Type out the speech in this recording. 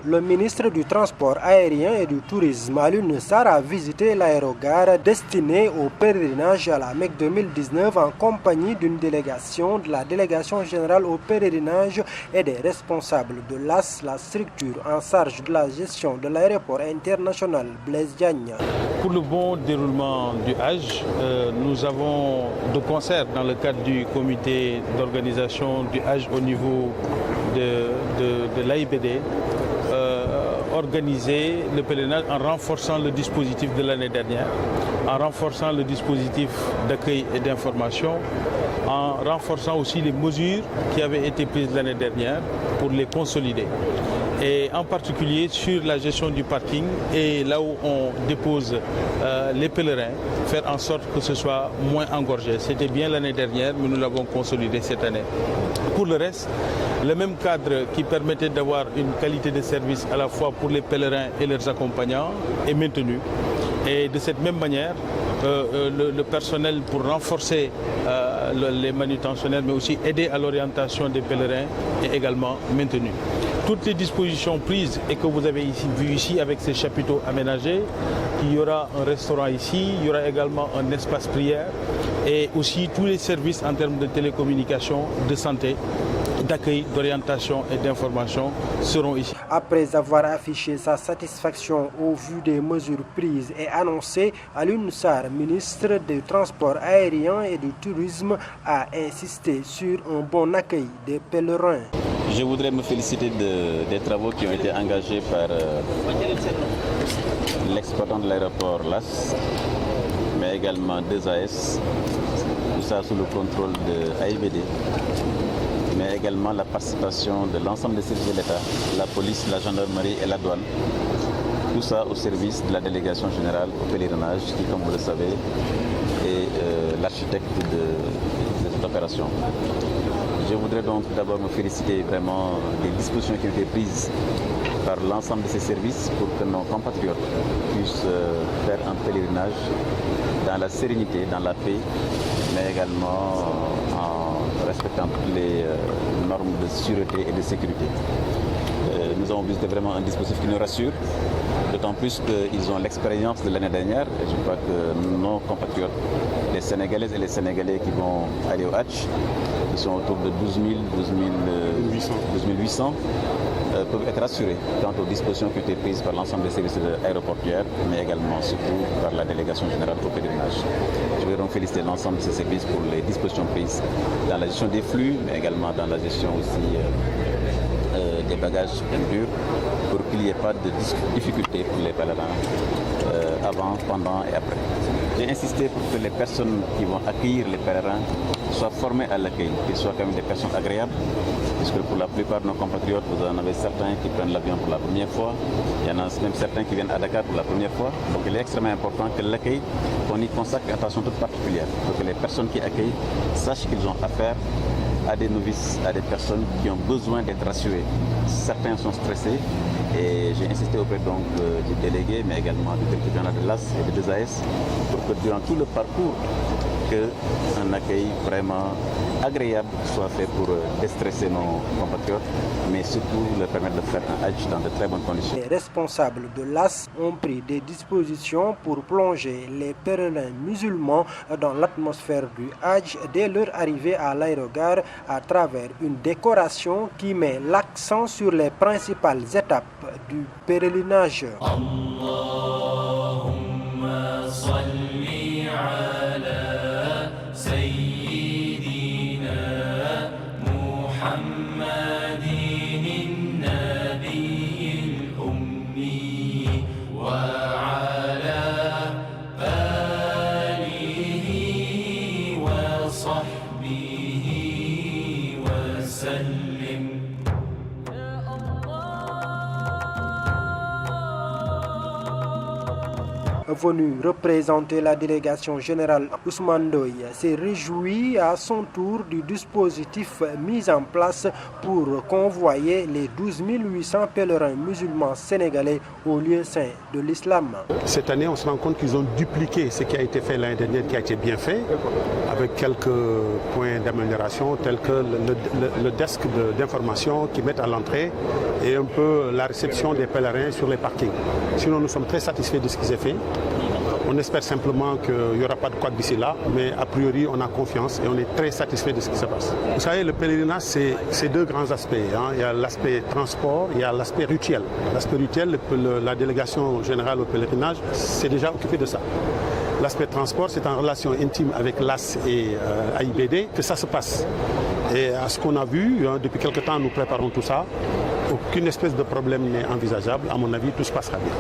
Le ministre du Transport aérien et du Tourisme, Alioune Sarr, a visité l'aérogare destiné au pèlerinage à la Mecque 2019 en compagnie d'une délégation de la Délégation générale au pèlerinage et des responsables de l'AS, la structure en charge de la gestion de l'aéroport international Blaise Diagne. Pour le bon déroulement du Hajj, nous avons de concert dans le cadre du comité d'organisation du Hajj au niveau de l'AIBD organisé le pèlerinage en renforçant le dispositif de l'année dernière, en renforçant le dispositif d'accueil et d'information, en renforçant aussi les mesures qui avaient été prises l'année dernière pour les consolider. Et en particulier sur la gestion du parking et là où on dépose les pèlerins, faire en sorte que ce soit moins engorgé. C'était bien l'année dernière, mais nous l'avons consolidé cette année. Pour le reste, le même cadre qui permettait d'avoir une qualité de service à la fois pour les pèlerins et leurs accompagnants est maintenu. Et de cette même manière, le personnel pour renforcer les manutentionnaires, mais aussi aider à l'orientation des pèlerins est également maintenu. Toutes les dispositions prises et que vous avez vues ici avec ces chapiteaux aménagés, il y aura un restaurant ici, il y aura également un espace prière et aussi tous les services en termes de télécommunication, de santé, d'accueil, d'orientation et d'information seront ici. Après avoir affiché sa satisfaction au vu des mesures prises et annoncées, Alioune Sarr, ministre du Transport aérien et du Tourisme, a insisté sur un bon accueil des pèlerins. Je voudrais me féliciter des travaux qui ont été engagés par l'exploitant de l'aéroport LAS, mais également 2AS, tout ça sous le contrôle de AIBD, mais également la participation de l'ensemble des services de l'État, la police, la gendarmerie et la douane. Tout ça au service de la délégation générale au pèlerinage qui, comme vous le savez, est l'architecte de cette opération. Je voudrais donc d'abord me féliciter vraiment des dispositions qui ont été prises par l'ensemble de ces services pour que nos compatriotes puissent faire un pèlerinage dans la sérénité, dans la paix, mais également en respectant toutes les normes de sûreté et de sécurité. Nous avons visité vraiment un dispositif qui nous rassure, d'autant plus qu'ils ont l'expérience de l'année dernière. Et je crois que nos compatriotes, les Sénégalaises et les Sénégalais qui vont aller au Hajj, qui sont autour de 12 800, peuvent être rassurés quant aux dispositions qui ont été prises par l'ensemble des services aéroportuaires, mais également surtout par la délégation générale au pèlerinage. Je voudrais donc féliciter l'ensemble de ces services pour les dispositions prises dans la gestion des flux, mais également dans la gestion aussi des bagages durs, pour qu'il n'y ait pas de difficultés pour les pèlerins avant, pendant et après. J'ai insisté pour que les personnes qui vont accueillir les pèlerins soient formées à l'accueil, qu'ils soient quand même des personnes agréables, puisque pour la plupart de nos compatriotes, vous en avez certains qui prennent l'avion pour la première fois, il y en a même certains qui viennent à Dakar pour la première fois, donc il est extrêmement important que l'accueil, qu'on y consacre une attention toute particulière, pour que les personnes qui accueillent sachent qu'ils ont affaire à des novices, à des personnes qui ont besoin d'être rassurées. Certains sont stressés et j'ai insisté auprès donc du délégué, mais également du directeur général de l'AS et des 2AS, pour que durant tout le parcours, qu'un accueil vraiment agréable soit fait pour déstresser nos compatriotes, mais surtout leur permettre de faire un Hajj dans de très bonnes conditions. Les responsables de l'AS ont pris des dispositions pour plonger les pèlerins musulmans dans l'atmosphère du Hajj dès leur arrivée à l'aérogare à travers une décoration qui met l'accent sur les principales étapes du pèlerinage. Allahumma salli ala venu représenter la délégation générale, Ousmane Ndoye s'est réjoui à son tour du dispositif mis en place pour convoyer les 12 800 pèlerins musulmans sénégalais au lieu saint de l'islam. Cette année, on se rend compte qu'ils ont dupliqué ce qui a été fait l'année dernière, qui a été bien fait, avec quelques points d'amélioration tels que le desk d'information qui met à l'entrée et un peu la réception des pèlerins sur les parkings. Sinon, nous sommes très satisfaits de ce qui s'est fait. On espère simplement qu'il n'y aura pas de couac d'ici là, mais a priori, on a confiance et on est très satisfait de ce qui se passe. Vous savez, le pèlerinage, c'est deux grands aspects. Il y a l'aspect transport, il y a l'aspect rituel. L'aspect rituel, la délégation générale au pèlerinage s'est déjà occupée de ça. L'aspect transport, c'est en relation intime avec l'AS et AIBD que ça se passe. Et à ce qu'on a vu, depuis quelque temps, nous préparons tout ça. Aucune espèce de problème n'est envisageable. À mon avis, tout se passera bien.